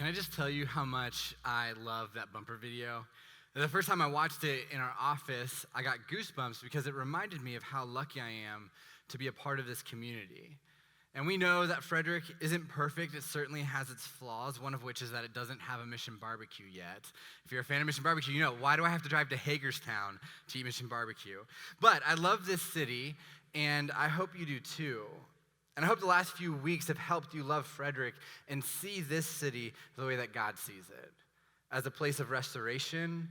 Can I just tell you how much I love that bumper video? The first time I watched it in our office, I got goosebumps because it reminded me of how lucky I am to be a part of this community. And we know that Frederick isn't perfect. It certainly has its flaws, one of which is that it doesn't have a Mission Barbecue yet. If you're a fan of Mission Barbecue, you know, why do I have to drive to Hagerstown to eat Mission Barbecue? But I love this city, and I hope you do too. And I hope the last few weeks have helped you love Frederick and see this city the way that God sees it, as a place of restoration,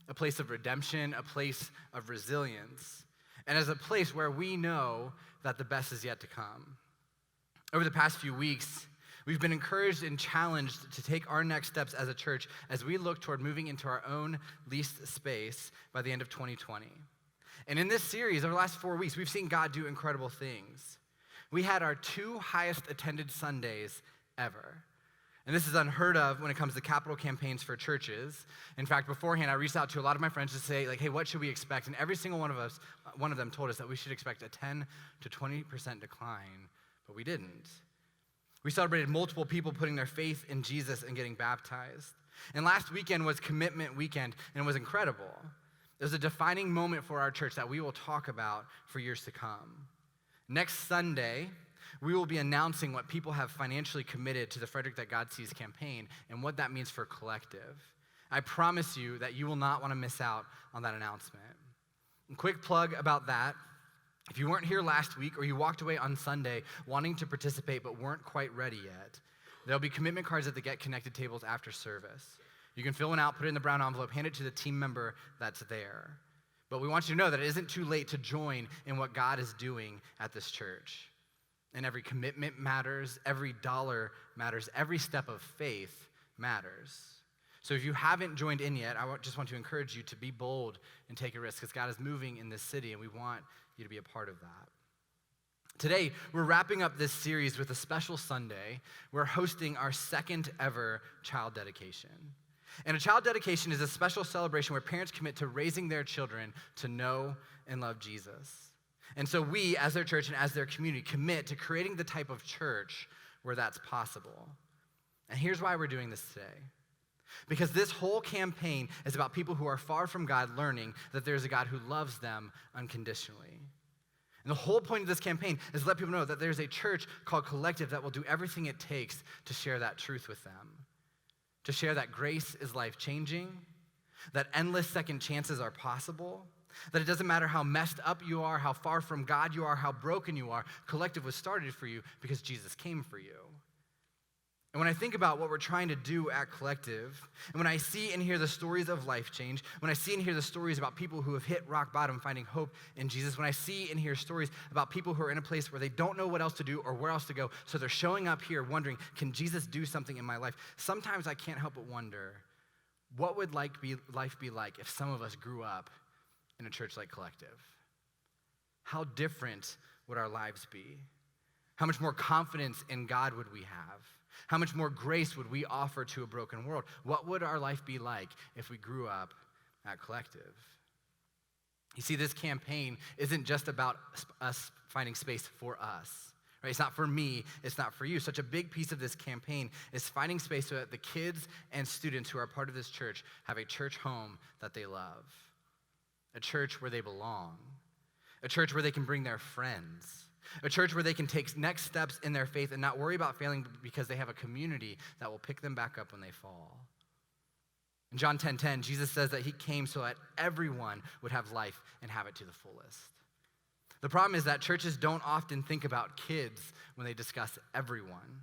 a place of redemption, a place of resilience, and as a place where we know that the best is yet to come. Over the past few weeks, we've been encouraged and challenged to take our next steps as a church as we look toward moving into our own leased space by the end of 2020. And in this series, over the last 4 weeks, we've seen God do incredible things. We had our 2 highest attended Sundays ever. And this is unheard of when it comes to capital campaigns for churches. In fact, beforehand, I reached out to a lot of my friends to say, hey, what should we expect? And every single one of them told us that we should expect a 10 to 20% decline, but we didn't. We celebrated multiple people putting their faith in Jesus and getting baptized. And last weekend was Commitment Weekend, and it was incredible. It was a defining moment for our church that we will talk about for years to come. Next Sunday, we will be announcing what people have financially committed to the Frederick That God Sees campaign and what that means for Collective. I promise you that you will not want to miss out on that announcement. And quick plug about that. If you weren't here last week or you walked away on Sunday wanting to participate but weren't quite ready yet, there'll be commitment cards at the Get Connected tables after service. You can fill one out, put it in the brown envelope, hand it to the team member that's there. But we want you to know that it isn't too late to join in what God is doing at this church. And every commitment matters, every dollar matters, every step of faith matters. So if you haven't joined in yet, I just want to encourage you to be bold and take a risk because God is moving in this city and we want you to be a part of that. Today, we're wrapping up this series with a special Sunday. We're hosting our second ever child dedication. And a child dedication is a special celebration where parents commit to raising their children to know and love Jesus. And so we, as their church and as their community, commit to creating the type of church where that's possible. And here's why we're doing this today. Because this whole campaign is about people who are far from God learning that there's a God who loves them unconditionally. And the whole point of this campaign is to let people know that there's a church called Collective that will do everything it takes to share that truth with them. To share that grace is life-changing, that endless second chances are possible, that it doesn't matter how messed up you are, how far from God you are, how broken you are, Collective was started for you because Jesus came for you. And when I think about what we're trying to do at Collective, and when I see and hear the stories of life change, when I see and hear the stories about people who have hit rock bottom finding hope in Jesus, when I see and hear stories about people who are in a place where they don't know what else to do or where else to go, so they're showing up here wondering, can Jesus do something in my life? Sometimes I can't help but wonder, what would life be like if some of us grew up in a church like Collective? How different would our lives be? How much more confidence in God would we have? How much more grace would we offer to a broken world? What would our life be like if we grew up at Collective? You see, this campaign isn't just about us finding space for us, right? It's not for me, it's not for you. Such a big piece of this campaign is finding space so that the kids and students who are part of this church have a church home that they love, a church where they belong, a church where they can bring their friends, a church where they can take next steps in their faith and not worry about failing because they have a community that will pick them back up when they fall. In John 10:10, Jesus says that he came so that everyone would have life and have it to the fullest. The problem is that churches don't often think about kids when they discuss everyone.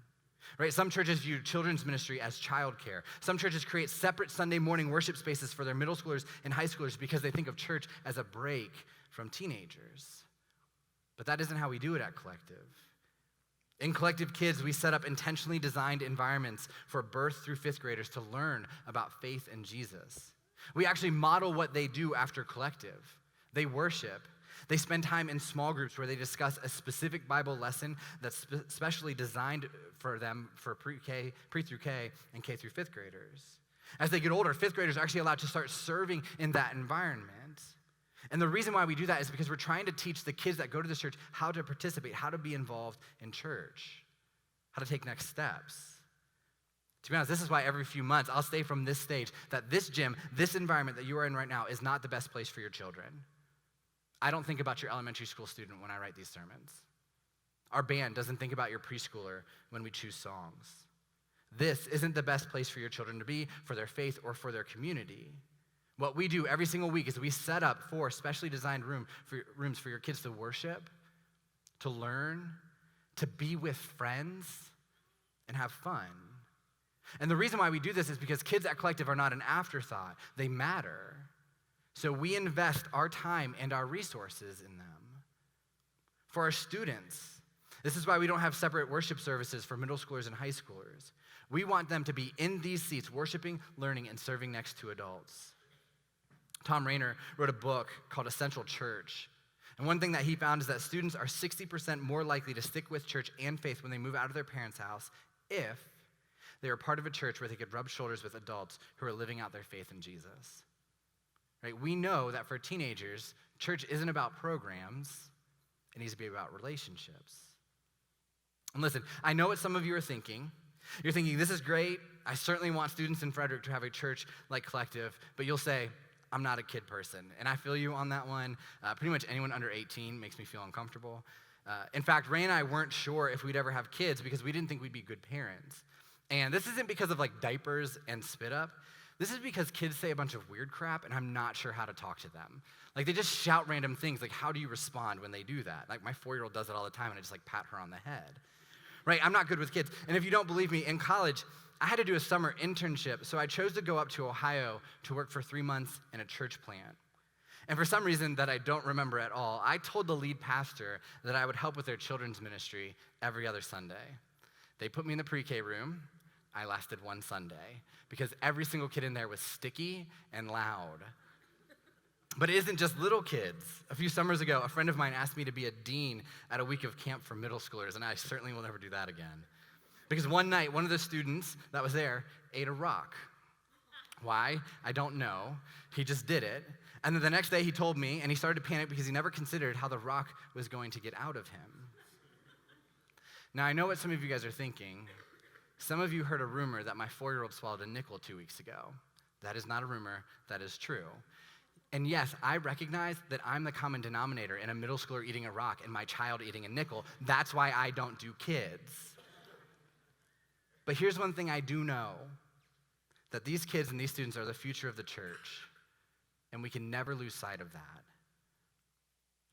Right? Some churches view children's ministry as childcare. Some churches create separate Sunday morning worship spaces for their middle schoolers and high schoolers because they think of church as a break from teenagers. But that isn't how we do it at Collective. In Collective Kids, we set up intentionally designed environments for birth through 5th graders to learn about faith and Jesus. We actually model what they do after Collective. They worship. They spend time in small groups where they discuss a specific Bible lesson that's specially designed for them for pre through K, and K through 5th graders. As they get older, 5th graders are actually allowed to start serving in that environment. And the reason why we do that is because we're trying to teach the kids that go to this church how to participate, how to be involved in church, how to take next steps. To be honest, this is why every few months I'll say from this stage that this gym, this environment that you are in right now is not the best place for your children. I don't think about your elementary school student when I write these sermons. Our band doesn't think about your preschooler when we choose songs. This isn't the best place for your children to be, for their faith, or for their community. What we do every single week is we set up 4 specially designed rooms for your kids to worship, to learn, to be with friends, and have fun. And the reason why we do this is because kids at Collective are not an afterthought. They matter. So we invest our time and our resources in them. For our students, this is why we don't have separate worship services for middle schoolers and high schoolers. We want them to be in these seats, worshiping, learning, and serving next to adults. Tom Rainer wrote a book called Essential Church. And one thing that he found is that students are 60% more likely to stick with church and faith when they move out of their parents' house if they are part of a church where they could rub shoulders with adults who are living out their faith in Jesus. Right? We know that for teenagers, church isn't about programs. It needs to be about relationships. And listen, I know what some of you are thinking. You're thinking, this is great. I certainly want students in Frederick to have a church like Collective, but you'll say, I'm not a kid person. And I feel you on that one. Pretty much anyone under 18 makes me feel uncomfortable. In fact, Ray and I weren't sure if we'd ever have kids because we didn't think we'd be good parents. And this isn't because of like diapers and spit up. This is because kids say a bunch of weird crap and I'm not sure how to talk to them. Like they just shout random things. Like how do you respond when they do that? Like my 4-year-old does it all the time and I just like pat her on the head. Right, I'm not good with kids. And if you don't believe me, in college, I had to do a summer internship. So I chose to go up to Ohio to work for 3 months in a church plant. And for some reason that I don't remember at all, I told the lead pastor that I would help with their children's ministry every other Sunday. They put me in the pre-K room. I lasted 1 Sunday because every single kid in there was sticky and loud. But it isn't just little kids. A few summers ago, a friend of mine asked me to be a dean at a week of camp for middle schoolers, and I certainly will never do that again. Because one night, one of the students that was there ate a rock. Why? I don't know. He just did it. And then the next day he told me, and he started to panic because he never considered how the rock was going to get out of him. Now, I know what some of you guys are thinking. Some of you heard a rumor that my 4-year-old swallowed a nickel 2 weeks ago. That is not a rumor. That is true. And yes, I recognize that I'm the common denominator in a middle schooler eating a rock and my child eating a nickel. That's why I don't do kids. But here's one thing I do know, that these kids and these students are the future of the church, and we can never lose sight of that.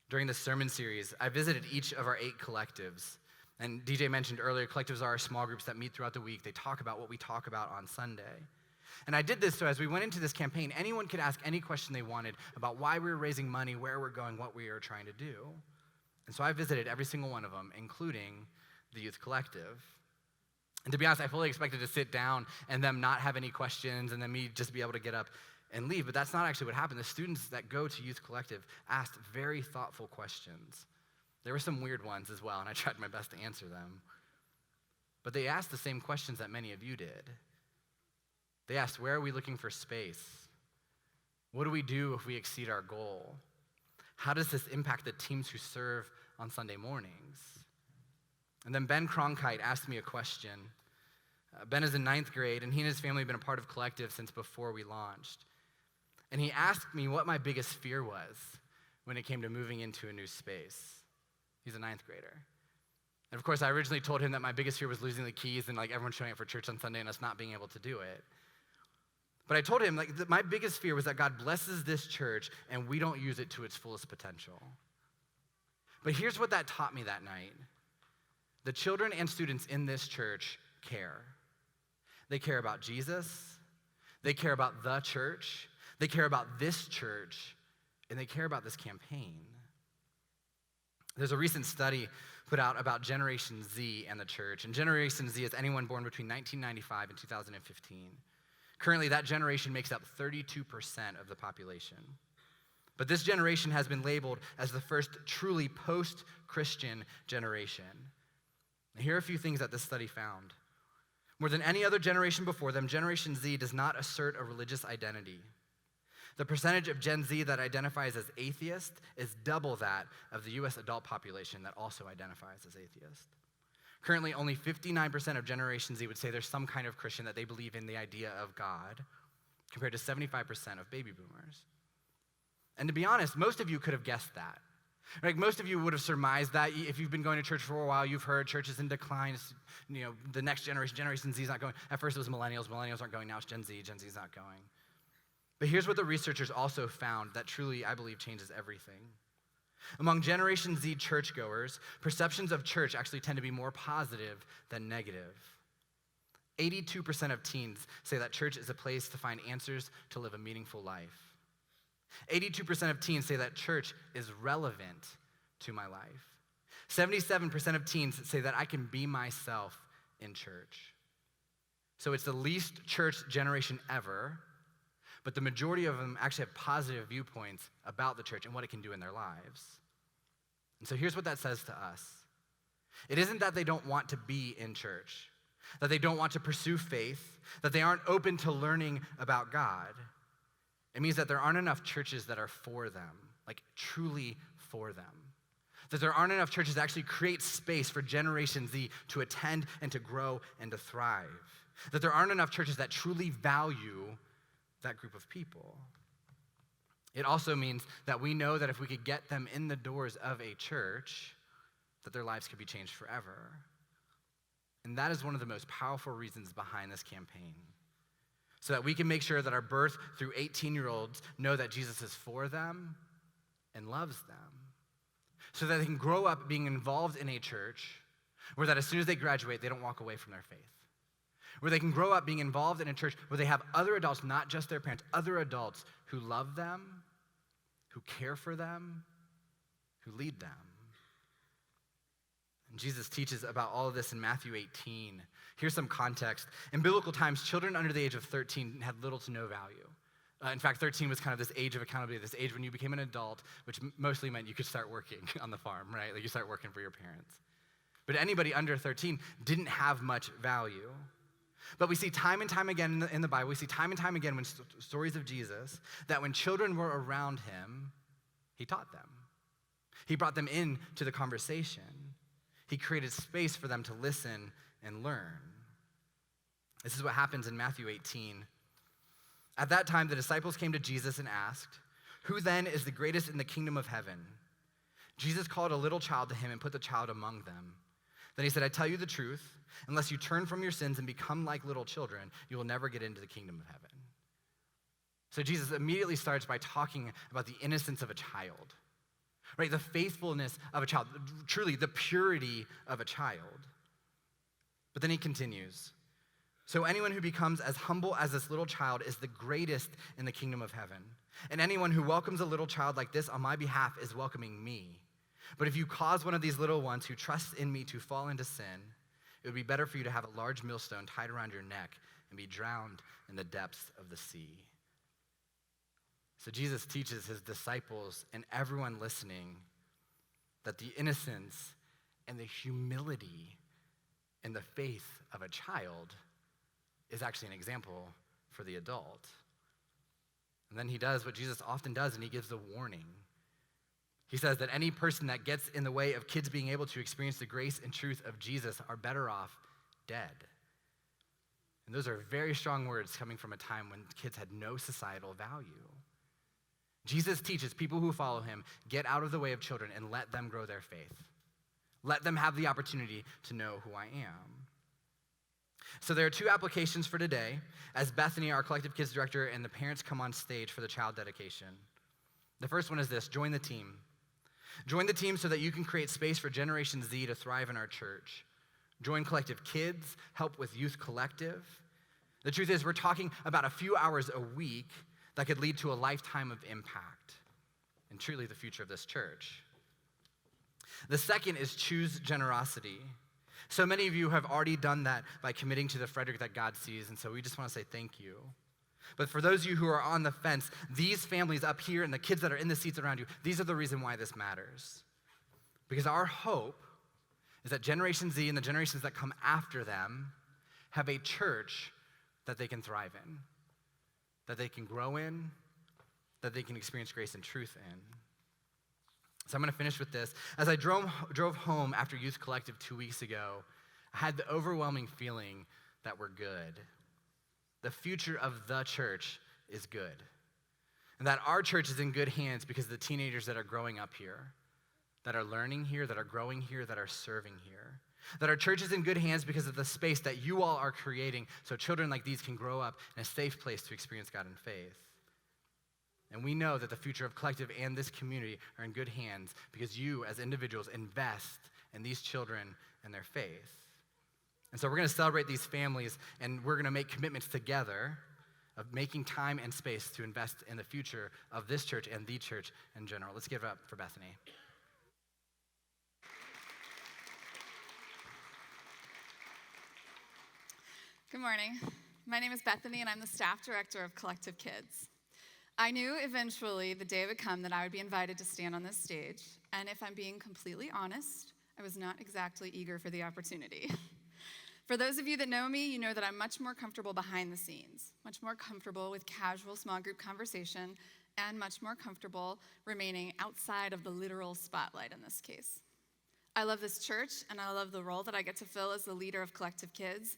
During this sermon series, I visited each of our 8 collectives. And DJ mentioned earlier, collectives are our small groups that meet throughout the week. They talk about what we talk about on Sunday. And I did this so as we went into this campaign, anyone could ask any question they wanted about why we were raising money, where we're going, what we are trying to do. And so I visited every single one of them, including the youth collective. And to be honest, I fully expected to sit down and them not have any questions and then me just be able to get up and leave. But that's not actually what happened. The students that go to youth collective asked very thoughtful questions. There were some weird ones as well, and I tried my best to answer them. But they asked the same questions that many of you did. They asked, where are we looking for space? What do we do if we exceed our goal? How does this impact the teams who serve on Sunday mornings? And then Ben Cronkite asked me a question. Ben is in 9th grade, and he and his family have been a part of Collective since before we launched. And he asked me what my biggest fear was when it came to moving into a new space. He's a 9th grader. And of course, I originally told him that my biggest fear was losing the keys and like everyone showing up for church on Sunday and us not being able to do it. But I told him that my biggest fear was that God blesses this church and we don't use it to its fullest potential. But here's what that taught me that night. The children and students in this church care. They care about Jesus. They care about the church. They care about this church. And they care about this campaign. There's a recent study put out about Generation Z and the church. And Generation Z is anyone born between 1995 and 2015. Currently, that generation makes up 32% of the population. But this generation has been labeled as the first truly post-Christian generation. And here are a few things that this study found. More than any other generation before them, Generation Z does not assert a religious identity. The percentage of Gen Z that identifies as atheist is double that of the U.S. adult population that also identifies as atheist. Currently, only 59% of Generation Z would say there's some kind of Christian, that they believe in the idea of God, compared to 75% of baby boomers. And to be honest, most of you could have guessed that. Like, most of you would have surmised that. If you've been going to church for a while, you've heard church is in decline. The next Generation Z is not going. At first it was millennials aren't going, now it's Gen Z's not going. But here's what the researchers also found that truly, I believe, changes everything. Among Generation Z churchgoers, perceptions of church actually tend to be more positive than negative. 82% of teens say that church is a place to find answers to live a meaningful life. 82% of teens say that church is relevant to my life. 77% of teens say that I can be myself in church. So it's the least church generation ever, but the majority of them actually have positive viewpoints about the church and what it can do in their lives. And so here's what that says to us. It isn't that they don't want to be in church, that they don't want to pursue faith, that they aren't open to learning about God. It means that there aren't enough churches that are for them, like truly for them. That there aren't enough churches that actually create space for Generation Z to attend and to grow and to thrive. That there aren't enough churches that truly value that group of people. It also means that we know that if we could get them in the doors of a church, that their lives could be changed forever. And that is one of the most powerful reasons behind this campaign. So that we can make sure that our birth through 18-year-olds know that Jesus is for them and loves them. So that they can grow up being involved in a church where that as soon as they graduate, they don't walk away from their faith. Where they can grow up being involved in a church where they have other adults, not just their parents, other adults who love them, who care for them, who lead them. And Jesus teaches about all of this in Matthew 18. Here's some context. In biblical times, children under the age of 13 had little to no value. In fact, 13 was kind of this age of accountability, this age when you became an adult, which mostly meant you could start working on the farm, right? Like you start working for your parents. But anybody under 13 didn't have much value. But we see time and time again in the Bible, we see time and time again when stories of Jesus, that when children were around him, he taught them. He brought them into the conversation. He created space for them to listen and learn. This is what happens in Matthew 18. At that time, the disciples came to Jesus and asked, "Who then is the greatest in the kingdom of heaven?" Jesus called a little child to him and put the child among them. Then he said, "I tell you the truth, unless you turn from your sins and become like little children, you will never get into the kingdom of heaven." So Jesus immediately starts by talking about the innocence of a child, right? The faithfulness of a child, truly the purity of a child. But then he continues, "So anyone who becomes as humble as this little child is the greatest in the kingdom of heaven. And anyone who welcomes a little child like this on my behalf is welcoming me. But if you cause one of these little ones who trusts in me to fall into sin, it would be better for you to have a large millstone tied around your neck and be drowned in the depths of the sea." So Jesus teaches his disciples and everyone listening that the innocence and the humility and the faith of a child is actually an example for the adult. And then he does what Jesus often does, and he gives a warning. He says that any person that gets in the way of kids being able to experience the grace and truth of Jesus are better off dead. And those are very strong words coming from a time when kids had no societal value. Jesus teaches people who follow him, get out of the way of children and let them grow their faith. Let them have the opportunity to know who I am. So there are two applications for today as Bethany, our collective kids director, and the parents come on stage for the child dedication. The first one is this: join the team. Join the team so that you can create space for Generation Z to thrive in our church. Join Collective Kids, help with Youth Collective. The truth is, we're talking about a few hours a week that could lead to a lifetime of impact and truly the future of this church. The second is choose generosity. So many of you have already done that by committing to the Frederick that God sees, and so we just want to say thank you. But for those of you who are on the fence, these families up here and the kids that are in the seats around you, these are the reason why this matters. Because our hope is that Generation Z and the generations that come after them have a church that they can thrive in, that they can grow in, that they can experience grace and truth in. So I'm going to finish with this. As I drove home after Youth Collective 2 weeks ago, I had the overwhelming feeling that we're good. The future of the church is good. And that our church is in good hands because of the teenagers that are growing up here, that are learning here, that are growing here, that are serving here. That our church is in good hands because of the space that you all are creating so children like these can grow up in a safe place to experience God in faith. And we know that the future of Collective and this community are in good hands because you as individuals invest in these children and their faith. And so we're going to celebrate these families, and we're going to make commitments together of making time and space to invest in the future of this church and the church in general. Let's give it up for Bethany. Good morning. My name is Bethany, and I'm the staff director of Collective Kids. I knew eventually the day would come that I would be invited to stand on this stage, and if I'm being completely honest, I was not exactly eager for the opportunity. For those of you that know me, you know that I'm much more comfortable behind the scenes, much more comfortable with casual small group conversation, and much more comfortable remaining outside of the literal spotlight in this case. I love this church, and I love the role that I get to fill as the leader of Collective Kids,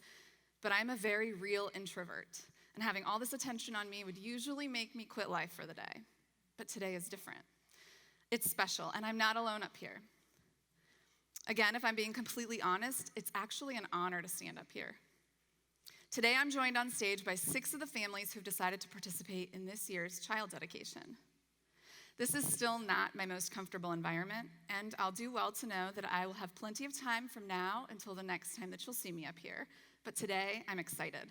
but I'm a very real introvert, and having all this attention on me would usually make me quit life for the day. But today is different. It's special, and I'm not alone up here. Again, if I'm being completely honest, it's actually an honor to stand up here. Today, I'm joined on stage by 6 of the families who've decided to participate in this year's child dedication. This is still not my most comfortable environment, and I'll do well to know that I will have plenty of time from now until the next time that you'll see me up here. But today, I'm excited.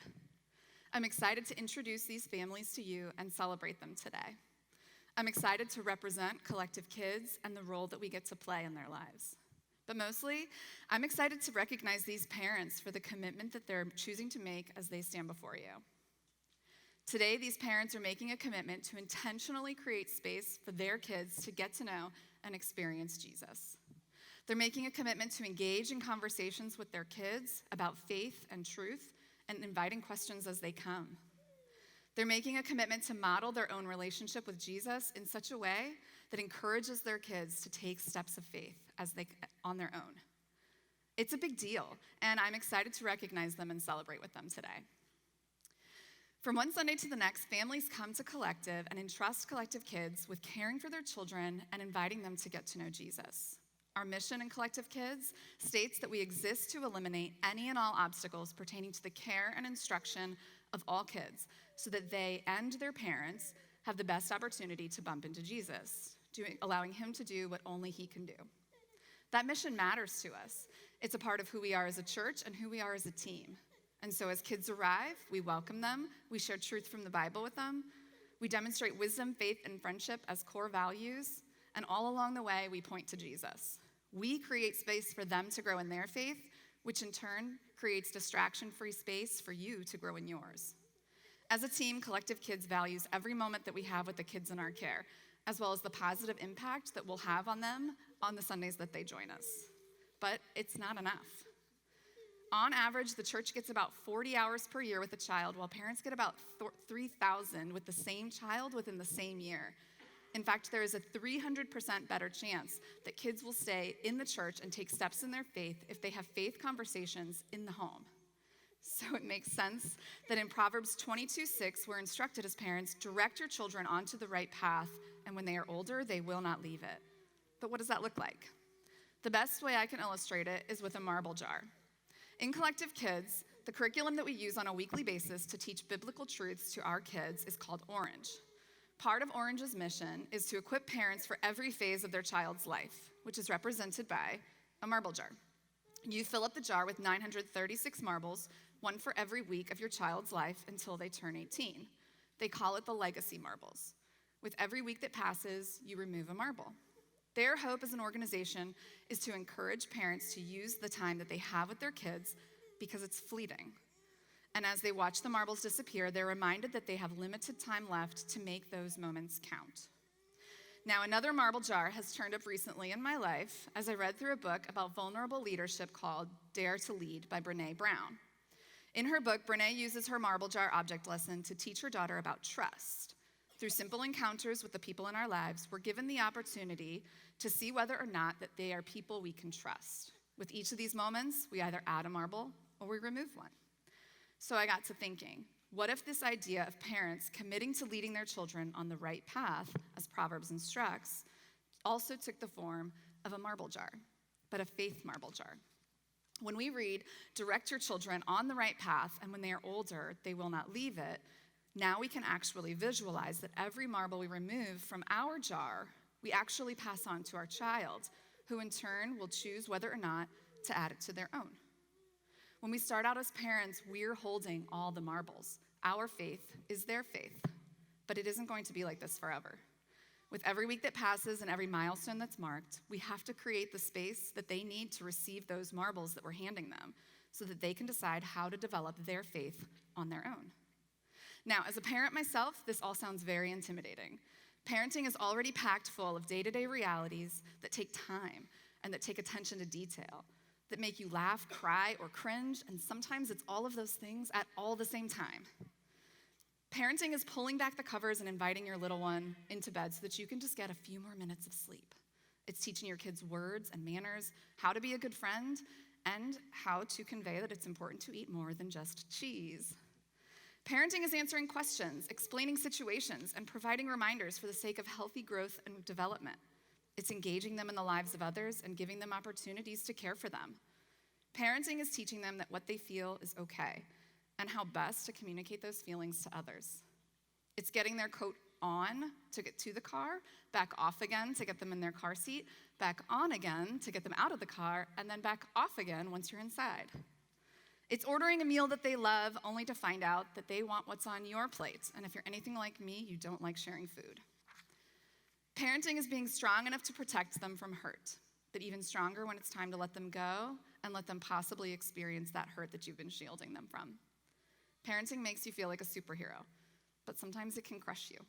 I'm excited to introduce these families to you and celebrate them today. I'm excited to represent Collective Kids and the role that we get to play in their lives. But mostly, I'm excited to recognize these parents for the commitment that they're choosing to make as they stand before you. Today, these parents are making a commitment to intentionally create space for their kids to get to know and experience Jesus. They're making a commitment to engage in conversations with their kids about faith and truth and inviting questions as they come. They're making a commitment to model their own relationship with Jesus in such a way that encourages their kids to take steps of faith on their own. It's a big deal, and I'm excited to recognize them and celebrate with them today. From one Sunday to the next, families come to Collective and entrust Collective Kids with caring for their children and inviting them to get to know Jesus. Our mission in Collective Kids states that we exist to eliminate any and all obstacles pertaining to the care and instruction of all kids so that they and their parents have the best opportunity to bump into Jesus, allowing him to do what only he can do. That mission matters to us. It's a part of who we are as a church and who we are as a team. And so as kids arrive, we welcome them, we share truth from the Bible with them, we demonstrate wisdom, faith, and friendship as core values, and all along the way, we point to Jesus. We create space for them to grow in their faith, which in turn creates distraction-free space for you to grow in yours. As a team, Collective Kids values every moment that we have with the kids in our care, as well as the positive impact that we'll have on them on the Sundays that they join us. But it's not enough. On average, the church gets about 40 hours per year with a child, while parents get about 3,000 with the same child within the same year. In fact, there is a 300% better chance that kids will stay in the church and take steps in their faith if they have faith conversations in the home. So it makes sense that in Proverbs 22:6, we're instructed as parents, direct your children onto the right path, and when they are older, they will not leave it. But what does that look like? The best way I can illustrate it is with a marble jar. In Collective Kids, the curriculum that we use on a weekly basis to teach biblical truths to our kids is called Orange. Part of Orange's mission is to equip parents for every phase of their child's life, which is represented by a marble jar. You fill up the jar with 936 marbles, one for every week of your child's life until they turn 18. They call it the legacy marbles. With every week that passes, you remove a marble. Their hope as an organization is to encourage parents to use the time that they have with their kids because it's fleeting. And as they watch the marbles disappear, they're reminded that they have limited time left to make those moments count. Now, another marble jar has turned up recently in my life as I read through a book about vulnerable leadership called Dare to Lead by Brené Brown. In her book, Brené uses her marble jar object lesson to teach her daughter about trust. Through simple encounters with the people in our lives, we're given the opportunity to see whether or not that they are people we can trust. With each of these moments, we either add a marble or we remove one. So I got to thinking, what if this idea of parents committing to leading their children on the right path, as Proverbs instructs, also took the form of a marble jar, but a faith marble jar? When we read, direct your children on the right path, and when they are older, they will not leave it, now we can actually visualize that every marble we remove from our jar, we actually pass on to our child, who in turn will choose whether or not to add it to their own. When we start out as parents, we're holding all the marbles. Our faith is their faith, but it isn't going to be like this forever. With every week that passes and every milestone that's marked, we have to create the space that they need to receive those marbles that we're handing them so that they can decide how to develop their faith on their own. Now, as a parent myself, this all sounds very intimidating. Parenting is already packed full of day-to-day realities that take time and that take attention to detail, that make you laugh, cry, or cringe, and sometimes it's all of those things at all the same time. Parenting is pulling back the covers and inviting your little one into bed so that you can just get a few more minutes of sleep. It's teaching your kids words and manners, how to be a good friend, and how to convey that it's important to eat more than just cheese. Parenting is answering questions, explaining situations, and providing reminders for the sake of healthy growth and development. It's engaging them in the lives of others and giving them opportunities to care for them. Parenting is teaching them that what they feel is okay and how best to communicate those feelings to others. It's getting their coat on to get to the car, back off again to get them in their car seat, back on again to get them out of the car, and then back off again once you're inside. It's ordering a meal that they love only to find out that they want what's on your plate. And if you're anything like me, you don't like sharing food. Parenting is being strong enough to protect them from hurt, but even stronger when it's time to let them go and let them possibly experience that hurt that you've been shielding them from. Parenting makes you feel like a superhero, but sometimes it can crush you.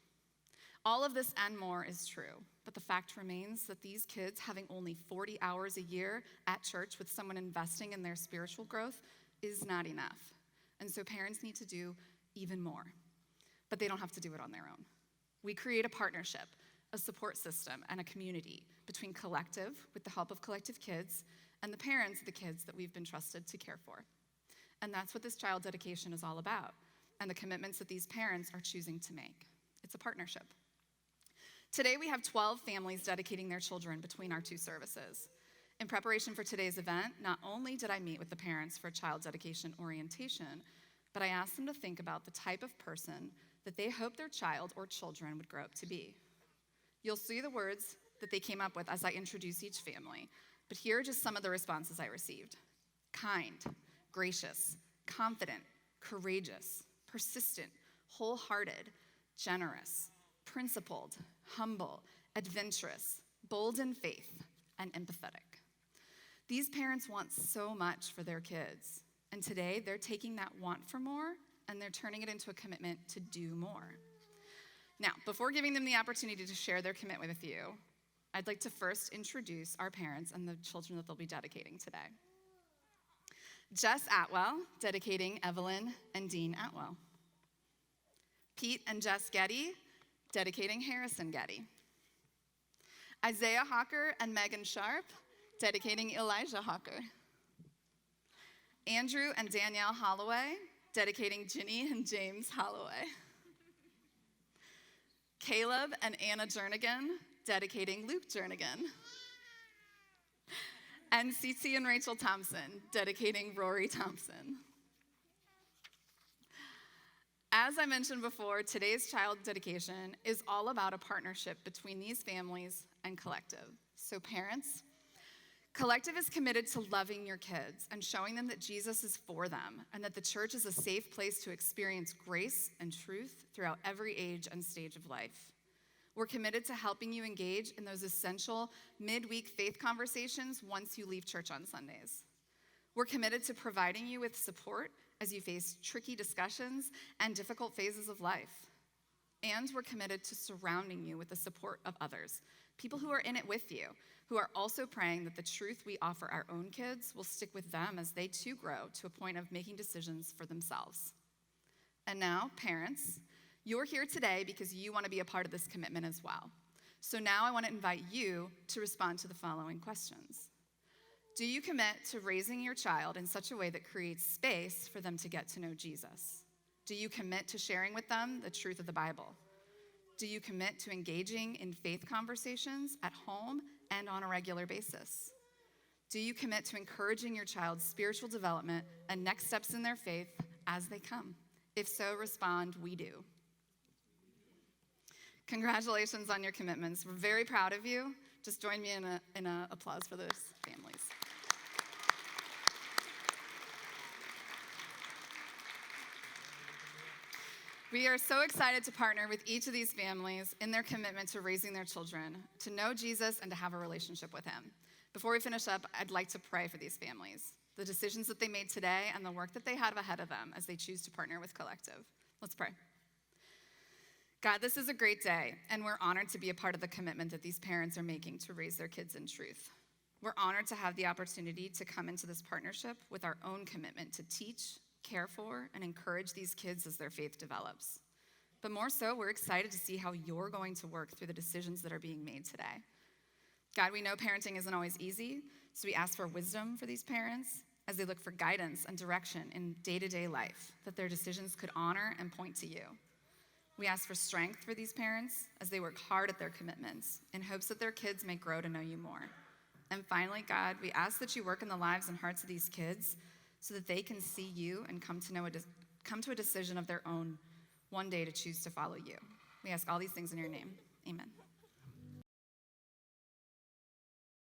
All of this and more is true, but the fact remains that these kids having only 40 hours a year at church with someone investing in their spiritual growth is not enough. And so parents need to do even more, but they don't have to do it on their own. We create a partnership, a support system, and a community between Collective, with the help of Collective Kids, and the parents of the kids that we've been trusted to care for. And that's what this child dedication is all about, and the commitments that these parents are choosing to make. It's a partnership. Today we have 12 families dedicating their children between our two services. In preparation for today's event, not only did I meet with the parents for child dedication orientation, but I asked them to think about the type of person that they hope their child or children would grow up to be. You'll see the words that they came up with as I introduce each family, but here are just some of the responses I received. Kind, gracious, confident, courageous, persistent, wholehearted, generous, principled, humble, adventurous, bold in faith, and empathetic. These parents want so much for their kids, and today they're taking that want for more and they're turning it into a commitment to do more. Now, before giving them the opportunity to share their commitment with you, I'd like to first introduce our parents and the children that they'll be dedicating today. Jess Atwell, dedicating Evelyn and Dean Atwell. Pete and Jess Getty, dedicating Harrison Getty. Isaiah Hawker and Megan Sharp, dedicating Elijah Hawker. Andrew and Danielle Holloway, dedicating Ginny and James Holloway. Caleb and Anna Jernigan, dedicating Luke Jernigan. And Cece and Rachel Thompson, dedicating Rory Thompson. As I mentioned before, today's child dedication is all about a partnership between these families and Collective. So parents, Collective is committed to loving your kids and showing them that Jesus is for them and that the church is a safe place to experience grace and truth throughout every age and stage of life. We're committed to helping you engage in those essential midweek faith conversations once you leave church on Sundays. We're committed to providing you with support as you face tricky discussions and difficult phases of life. And we're committed to surrounding you with the support of others, people who are in it with you, who are also praying that the truth we offer our own kids will stick with them as they too grow to a point of making decisions for themselves. And now, parents, you're here today because you want to be a part of this commitment as well. So now I want to invite you to respond to the following questions. Do you commit to raising your child in such a way that creates space for them to get to know Jesus? Do you commit to sharing with them the truth of the Bible? Do you commit to engaging in faith conversations at home and on a regular basis? Do you commit to encouraging your child's spiritual development and next steps in their faith as they come? If so, respond, we do. Congratulations on your commitments. We're very proud of you. Just join me in a applause for those families. We are so excited to partner with each of these families in their commitment to raising their children, to know Jesus and to have a relationship with him. Before we finish up, I'd like to pray for these families, the decisions that they made today and the work that they have ahead of them as they choose to partner with Collective. Let's pray. God, this is a great day, and we're honored to be a part of the commitment that these parents are making to raise their kids in truth. We're honored to have the opportunity to come into this partnership with our own commitment to teach, care for, and encourage these kids as their faith develops. But more so, we're excited to see how you're going to work through the decisions that are being made today. God, we know parenting isn't always easy, so we ask for wisdom for these parents as they look for guidance and direction in day-to-day life, that their decisions could honor and point to you. We ask for strength for these parents as they work hard at their commitments in hopes that their kids may grow to know you more. And finally, God, we ask that you work in the lives and hearts of these kids so that they can see you and come to a decision of their own one day to choose to follow you. We ask all these things in your name. Amen.